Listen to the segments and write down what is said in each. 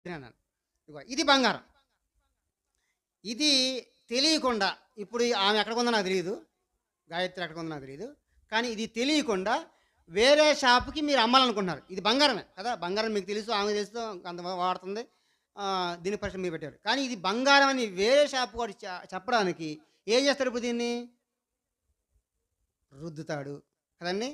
అన్నాను. ఇగో ఇది బంగారం. ఇది తెలియకుండా ఇప్పుడు ఆమె ఎక్కడికుందో నాకు తెలీదు. గాయత్రి ఎక్కడికుందో నాకు తెలీదు. కానీ ఇది తెలియకుండా వేరే షాప్‌కి మీరు అమ్మాలనుకుంటున్నారు. ఇది బంగారమే కదా! బంగారం మీకు తెలుసు, ఆమెకు తెలుసు, అంత వాడుతుంది. దీని పరిశ్రమ మీరు పెట్టారు. కానీ ఇది బంగారం అని వేరే షాప్ వాడు చెప్పడానికి ఏం చేస్తాడు ఇప్పుడు దీన్ని? రుద్దుతాడు కదండీ!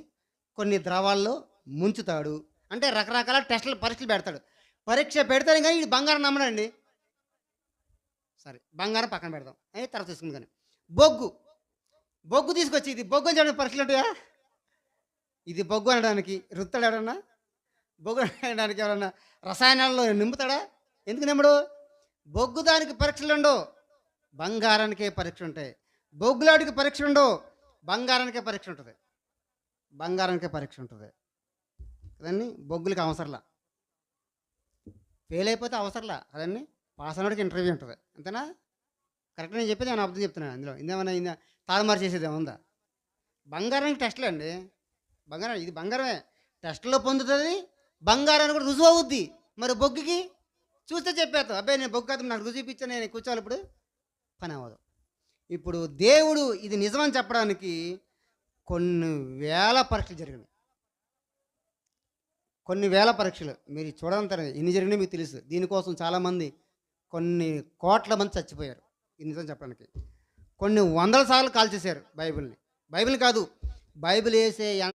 కొన్ని ద్రవాల్లో ముంచుతాడు. అంటే రకరకాల టెస్టులు, పరీక్షలు పెడతాడు. పరీక్ష పెడితేనే గాని ఈడు బంగారం నమ్మడండి. సరే బంగారం పక్కన పెడదాం. తర్వాత చూసుకుందాం గాని. బొగ్గు. బొగ్గు తీసుకొచ్చి ఇది బొగ్గు అని చెప్పడానికి పరీక్షలు ఉంటాయా? ఇది బొగ్గు అనడానికి రుత్తాడు ఎవడన్నా? బొగ్గు అనడానికి ఎవరన్నా రసాయనాల్లో నింపుతాడా? ఎందుకు నింపడు? బొగ్గు దానికి పరీక్షలుండవు. బంగారానికే పరీక్షలుంటాయి. బొగ్గులాడికి పరీక్షలుండవు. బంగారానికే పరీక్ష ఉంటది. బంగారానికే పరీక్ష ఉంటది. కదండీ! బొగ్గులకి అవసరంలా. ఫెయిల్ అయిపోతే అవసరంలా కదండీ! పాస్ అయినోడికి ఇంటర్వ్యూ ఉంటది. అంతేనా? కరెక్ట్ నేను చెప్పేది ఏమైనా అబద్ధం చెప్తున్నానా ఇందులో? ఇందేమన్నా తారుమారు చేసేదేమన్నా ఉందా? బంగారానికి టెస్టులండి. బంగారం ఇది బంగారమే. టెస్ట్‌లో పొందుతది. బంగారాన్ని కూడా రుజువు అవుద్ది. మరి బొగ్గుకి చూస్తే చెప్పేస్తాం. అబ్బాయి నేను బొగ్గు కాదు నాకు రుజువు చూపించు నేను కూర్చోవాలి ఇప్పుడు. పని అవ్వదు. ఇప్పుడు దేవుడు ఇది నిజమని చెప్పడానికి కొన్ని వేల పరీక్షలు జరిగినాయి. కొన్ని వేల పరీక్షలు. మీరు చూడనంతనే ఎన్ని జరిగినాయో మీకు తెలుసు. దీనికోసం చాలామంది కొన్ని కోట్ల మంది చచ్చిపోయారు. ఇది నిజం చెప్పడానికి. కొన్ని వందల సార్లు కాల్చేశారు బైబిల్‌ని. బైబిల్ కాదు. బైబిల్ యేసే